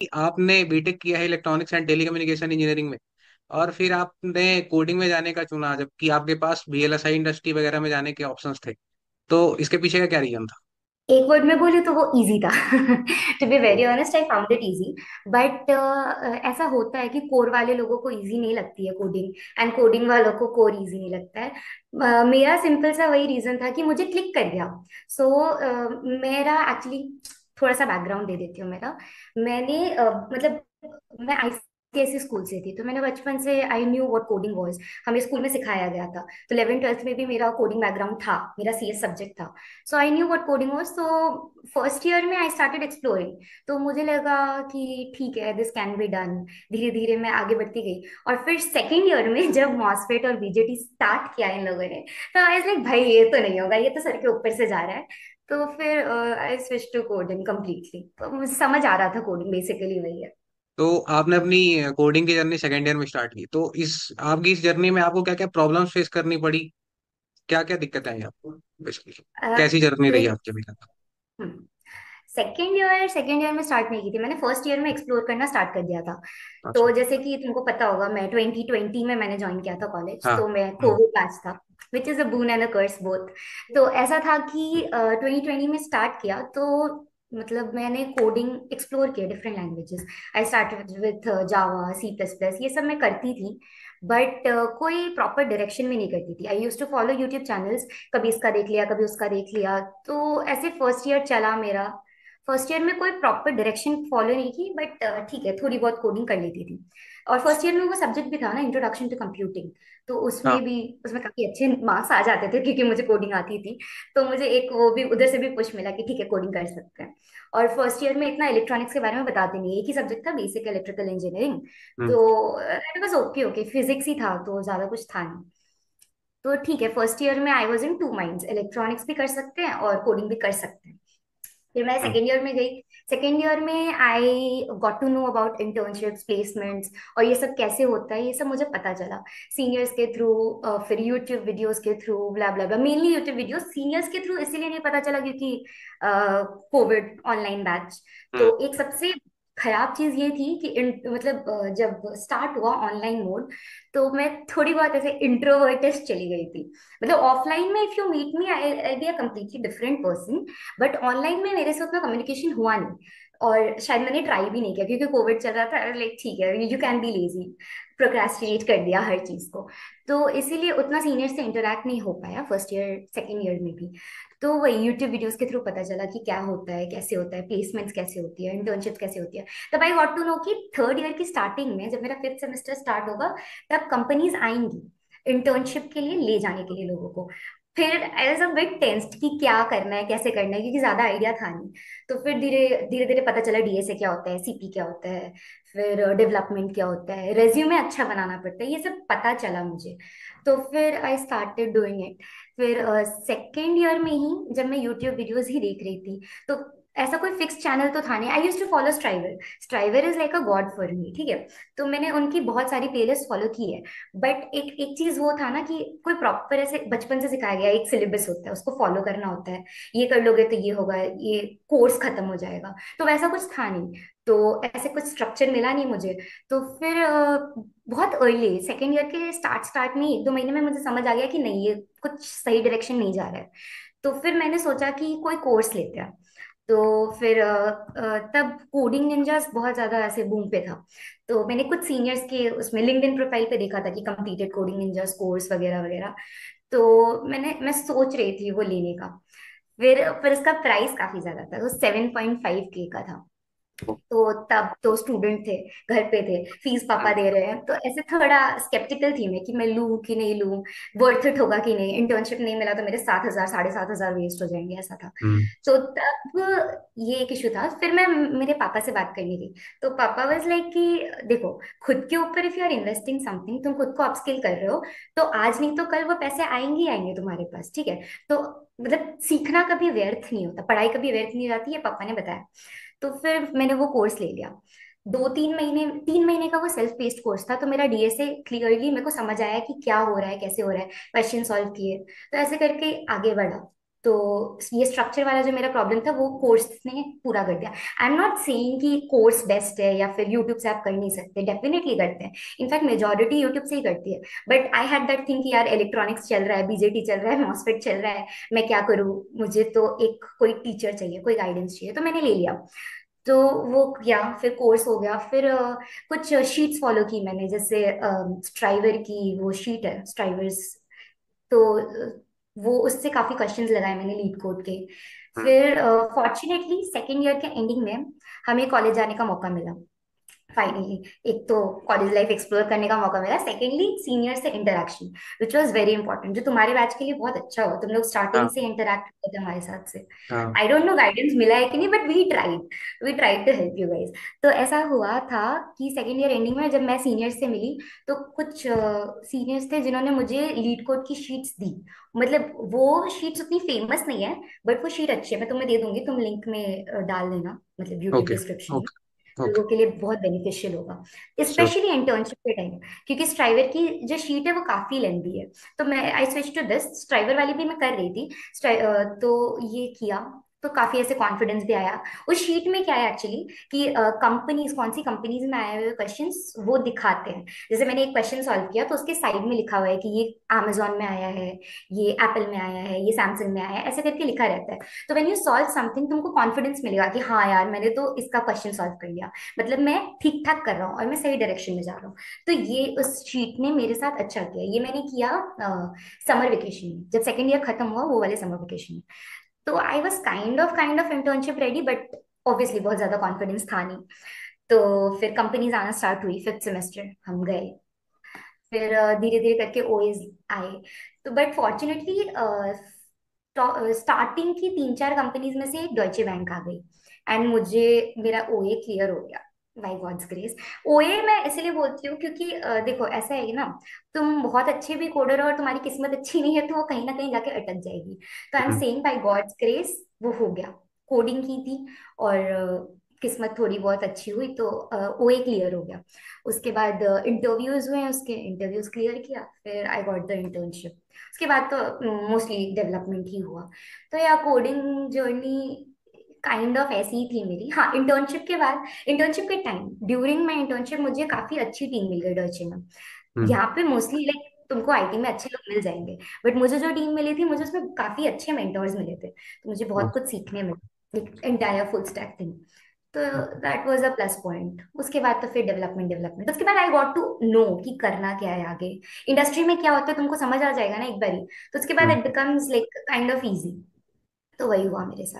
कि आपने बीटेक किया है इलेक्ट्रॉनिक्स एंड टेलीकम्युनिकेशन इंजीनियरिंग में, और फिर आपने कोडिंग में जाने का चुना, जबकि आपके पास VLSI इंडस्ट्री वगैरह में जाने के ऑप्शंस थे। तो इसके पीछे का क्या रीजन था? एक वर्ड में बोलूँ तो वो इजी था। To be very honest I found it easy. But ऐसा होता है कि कोर वाले लोगों को इजी नहीं लगती है कोडिंग, एंड कोडिंग वालों को कोर इजी नहीं लगता है। मेरा सिंपल सा वही रीजन था कि मुझे क्लिक कर गया। सो मेरा एक्चुअली थोड़ा सा बैकग्राउंड दे देती हूँ मेरा। मैंने मतलब मैं आईसीएसई स्कूल से थी, तो मैंने बचपन से आई न्यू व्हाट कोडिंग वाज। हमें स्कूल में सिखाया गया था। तो 11th 12th में भी मेरा कोडिंग बैकग्राउंड था, मेरा सीएस सब्जेक्ट था। So I knew what coding was. तो फर्स्ट ईयर में आई स्टार्टेड एक्सप्लोरिंग। तो मुझे लगा कि ठीक है, दिस कैन बी डन। धीरे धीरे मैं आगे बढ़ती गई। और फिर सेकेंड ईयर में जब मॉसफेट और बीजेटी स्टार्ट किया इन लोगों ने, तो आई लाइक भाई ये तो नहीं होगा, ये तो सर के ऊपर से जा रहा है। तो फिर I switch to coding completely. तो मुझे समझ आ रहा था कोडिंग बेसिकली वही है। तो आपने अपनी कोडिंग की जर्नी सेकेंड ईयर में स्टार्ट की, तो इस आपकी इस जर्नी में आपको क्या क्या प्रॉब्लम्स फेस करनी पड़ी? क्या क्या दिक्कतें आई आपको बेसिकली? कैसी जर्नी रही आपकी अभी तक? सेकेंड ईयर में स्टार्ट नहीं की थी मैंने, फर्स्ट ईयर में एक्सप्लोर करना स्टार्ट कर दिया था। तो अच्छा। जैसे कि तुमको पता होगा, मैं 2020 में मैंने ज्वाइन किया था कॉलेज, हाँ। तो मैं हम्म। कोविड बैच था। Which is a boon and a curse both. तो ऐसा था कि 2020 में स्टार्ट किया, तो मतलब मैंने कोडिंग एक्सप्लोर किया different languages. I started with Java, C++, ये सब मैं करती थी। बट कोई प्रॉपर डायरेक्शन में नहीं करती थी। I used to follow YouTube channels, कभी इसका देख लिया, कभी उसका देख लिया। तो ऐसे फर्स्ट ईयर चला मेरा। फर्स्ट ईयर में कोई प्रॉपर डायरेक्शन फॉलो नहीं की, बट ठीक है, थोड़ी बहुत कोडिंग कर लेती थी। और फर्स्ट ईयर में वो सब्जेक्ट भी था ना, इंट्रोडक्शन टू कंप्यूटिंग। तो हाँ। उसमें काफी अच्छे मार्क्स आ जाते थे क्योंकि मुझे कोडिंग आती थी। तो मुझे एक वो भी उधर से भी पुश मिला कि ठीक है, कोडिंग कर सकते हैं। और फर्स्ट ईयर में इतना इलेक्ट्रॉनिक्स के बारे में बताते नहीं, एक ही सब्जेक्ट था, बेसिक इलेक्ट्रिकल इंजीनियरिंग। हम्म। तो it was okay okay, physics ही था तो ज्यादा कुछ था नहीं। तो ठीक है, फर्स्ट ईयर में I was in two minds, electronics भी कर सकते हैं और कोडिंग भी कर सकते हैं। फिर मैं हम्म। सेकेंड ईयर में गई। सेकेंड ईयर में I got to know about internships, placements, और ये सब कैसे होता है, ये सब मुझे पता चला सीनियर्स के थ्रू। फिर यूट्यूब वीडियोस के थ्रू, ब्ला ब्ला ब्ला, मेनली यूट्यूब वीडियोस सीनियर्स के थ्रू इसीलिए नहीं पता चला क्योंकि कोविड ऑनलाइन बैच। हम्म। तो एक सबसे खराब चीज ये थी कि मतलब जब स्टार्ट हुआ ऑनलाइन मोड, तो मैं थोड़ी बहुत ऐसे इंट्रोवर्टिस्ट चली गई थी। मतलब ऑफलाइन में if you meet me I be a completely different person, but online में मेरे से उतना कम्युनिकेशन हुआ नहीं। और शायद मैंने ट्राई भी नहीं किया क्योंकि कोविड चल रहा था, लाइक ठीक है, you can be lazy, procrastinate कर दिया हर चीज को। तो इसीलिए उतना सीनियर से इंटरेक्ट नहीं हो पाया फर्स्ट ईयर सेकेंड ईयर में भी। तो वही यूट्यूब वीडियोस के थ्रू पता चला कि क्या होता है, कैसे होता है, प्लेसमेंट्स कैसे होती है, इंटर्नशिप कैसे होती है। तब आई गॉट टू नो कि थर्ड ईयर की स्टार्टिंग में जब मेरा फिफ्थ सेमेस्टर स्टार्ट होगा, तब कंपनीज आएंगी इंटर्नशिप के लिए ले जाने के लिए लोगों को। फिर I was a bit tensed कि क्या करना है, कैसे करना है, क्योंकि ज्यादा आइडिया था नहीं। तो फिर धीरे धीरे धीरे पता चला डीएसए क्या होता है, सीपी क्या होता है, फिर डेवलपमेंट क्या होता है, रेज्यूमे अच्छा बनाना पड़ता है, ये सब पता चला मुझे। तो फिर आई स्टार्टेड डूइंग इट। फिर सेकेंड ईयर में ही जब मैं यूट्यूब वीडियोस ही देख रही थी, तो ऐसा कोई फिक्स चैनल तो था नहीं। I used to follow Striver. Striver is like a god for me, ठीक है। तो मैंने उनकी बहुत सारी प्लेलिस्ट फॉलो की है। बट एक एक चीज वो था ना कि कोई प्रॉपर ऐसे बचपन से सिखाया गया एक सिलेबस होता है, उसको फॉलो करना होता है। ये कर लोगे तो ये होगा, ये कोर्स खत्म हो जाएगा। तो वैसा कुछ था नहीं। तो ऐसे कुछ स्ट्रक्चर मिला नहीं मुझे। तो फिर बहुत अर्ली सेकेंड ईयर के स्टार्ट स्टार्ट में 1 2 महीने में मुझे समझ आ गया कि नहीं, ये कुछ सही डायरेक्शन नहीं जा रहा है। तो फिर मैंने सोचा कि कोई कोर्स लेते हैं। तो फिर तब कोडिंग निंजास बहुत ज्यादा ऐसे बूम पे था। तो मैंने कुछ सीनियर्स के उसमें लिंक्डइन प्रोफाइल पे देखा था कि कंप्लीटेड कोडिंग निंजास कोर्स वगैरह वगैरह। तो मैं सोच रही थी वो लेने का। फिर उसका प्राइस काफी ज्यादा था, वो 7.5K का था। तो तब तो स्टूडेंट थे, घर पे थे, फीस पापा दे रहे हैं, तो ऐसे थोड़ा स्केप्टिकल थी मैं कि मैं लूं कि नहीं लूं, वर्थ इट होगा कि नहीं, इंटर्नशिप नहीं मिला तो मेरे 7,000 7,500 वेस्ट हो जाएंगे, ऐसा था। हम्म। तो तब ये एक इशू था। फिर मैं मेरे पापा से बात करनी थी। तो पापा वाज लाइक कि देखो, खुद के ऊपर if you are investing something, तुम खुद को अपस्किल कर रहे हो, तो आज नहीं तो कल वो पैसे आएंगे ही आएंगे तुम्हारे पास, ठीक है। तो मतलब सीखना कभी व्यर्थ नहीं होता, पढ़ाई कभी व्यर्थ नहीं जाती, ये पापा ने बताया। तो फिर मैंने वो कोर्स ले लिया। 2 3 महीने, 3 महीने का वो सेल्फ पेस्ड कोर्स था। तो मेरा डीएसए क्लियरली मेरे को समझ आया कि क्या हो रहा है, कैसे हो रहा है, क्वेश्चन सॉल्व किए। तो ऐसे करके आगे बढ़ा। तो ये स्ट्रक्चर वाला जो मेरा प्रॉब्लम था वो कोर्स ने पूरा कर दिया। आई एम नॉट सेइंग कि कोर्स बेस्ट है या फिर यूट्यूब से आप कर नहीं सकते, डेफिनेटली करते हैं। इनफैक्ट मेजोरिटी यूट्यूब से ही करती है। But I had that think कि यार इलेक्ट्रॉनिक्स चल रहा है, बीजेटी चल रहा है, मॉसफेट चल रहा है, मैं क्या करूँ, मुझे तो एक कोई टीचर चाहिए, कोई गाइडेंस चाहिए, तो मैंने ले लिया। तो वो किया, फिर कोर्स हो गया, फिर कुछ शीट्स फॉलो की मैंने, जैसे स्ट्राइवर की वो शीट है स्ट्राइवर्स, तो वो उससे काफी क्वेश्चंस लगाए मैंने लीड कोड के। हम्म। फिर फॉर्चुनेटली सेकेंड ईयर के एंडिंग में हमें कॉलेज जाने का मौका मिला फाइनली। एक तो कॉलेज लाइफ एक्सप्लोर करने का मौका मिला, सेकेंडली सीनियर से interaction, which was very important, जो तुम्हारे बैच के लिए बहुत अच्छा हो, तुम लोग स्टार्टिंग हाँ से इंटरेक्ट करते थे हमारे साथ से। हाँ। आई डोंट नो गाइडेंस मिला है कि नहीं, but we tried to help you guys. तो ऐसा हुआ था कि सेकेंड ईयर एंडिंग में जब मैं सीनियर से मिली, तो कुछ सीनियर्स थे जिन्होंने मुझे लीड कोड की शीट्स दी। मतलब वो शीट्स उतनी फेमस नहीं है, बट वो शीट अच्छी है, मैं तुम्हें दे दूंगी, तुम लिंक में डाल देना, मतलब यूट्यूब ओके डिस्क्रिप्शन में। Okay okay. लोगों के लिए बहुत बेनिफिशियल होगा, श्योर। स्पेशली इंटर्नशिप के टाइम, क्योंकि स्ट्राइवर की जो शीट है वो काफी लेंदी है। तो मैं I switch to this, striver वाली भी मैं कर रही थी। तो ये किया, तो काफी ऐसे कॉन्फिडेंस भी आया। उस शीट में क्या है एक्चुअली कि कंपनीज, कौन सी कंपनीज में आए हुए क्वेश्चंस वो दिखाते हैं। जैसे मैंने एक क्वेश्चन सॉल्व किया, तो उसके साइड में लिखा हुआ है कि ये अमेजोन में आया है, ये एप्पल में आया है, ये सैमसंग में आया है, ऐसे करके लिखा रहता है। तो व्हेन यू सॉल्व समथिंग, तुमको कॉन्फिडेंस मिलेगा कि हाँ यार मैंने तो इसका क्वेश्चन सॉल्व कर लिया, मतलब मैं ठीक ठाक कर रहा हूँ और मैं सही डायरेक्शन में जा रहा हूँ। तो ये उस शीट ने मेरे साथ अच्छा किया। ये मैंने किया समर वेकेशन में, जब सेकेंड ईयर खत्म हुआ वो वाले समर वेकेशन में। तो I was kind of internship ready, but obviously बहुत ज्यादा कॉन्फिडेंस था नहीं। तो फिर कंपनीज आना स्टार्ट हुई, फिफ्थ सेमेस्टर हम गए, फिर धीरे धीरे करके ओएस आए। तो बट फॉर्चुनेटली स्टार्टिंग की 3-4 कंपनीज में से एक डॉइचे बैंक आ गई, एंड मुझे मेरा ओए क्लियर हो गया, बाय गॉड्स ग्रेस। ओए मैं इसलिए बोलती हूँ क्योंकि देखो ऐसा है ना, तुम बहुत अच्छे भी कोडर हो और तुम्हारी किस्मत अच्छी नहीं है तो वो कहीं ना कहीं जाके अटक जाएगी। तो I am hmm. Saying by God's grace वो हो गया। कोडिंग की थी और किस्मत थोड़ी बहुत अच्छी हुई, तो ओए क्लियर हो गया। उसके बाद इंटरव्यूज हुए, उसके इंटरव्यूज क्लियर किया, फिर आई गॉट द इंटर्नशिप। उसके बाद तो मोस्टली डेवलपमेंट ही हुआ। तो या कोडिंग जर्नी काइंड ऑफ ऐसी ही थी मेरी। हाँ, इंटर्नशिप के बाद, इंटर्नशिप के टाइम ड्यूरिंग माई इंटर्नशिप मुझे काफी अच्छी टीम मिल गई डॉइचे में। हम्म। यहाँ पे मोस्टली लाइक तुमको आईटी में अच्छे लोग मिल जाएंगे, बट मुझे जो टीम मिली थी मुझे उसमें काफी अच्छे मेंटोर्स मिले थे, तो मुझे बहुत ओके कुछ सीखने मिला, एंटायर फुल स्टैक थिंग। तो okay. That was a plus point. उसके बाद तो फिर डेवलपमेंट डेवलपमेंट, उसके बाद आई गॉट टू नो कि करना क्या है आगे, इंडस्ट्री में क्या होता है तुमको समझ आ जाएगा ना एक बारी, तो उसके बाद hmm. It becomes like kind of easy. तो वही हुआ मेरे साथ।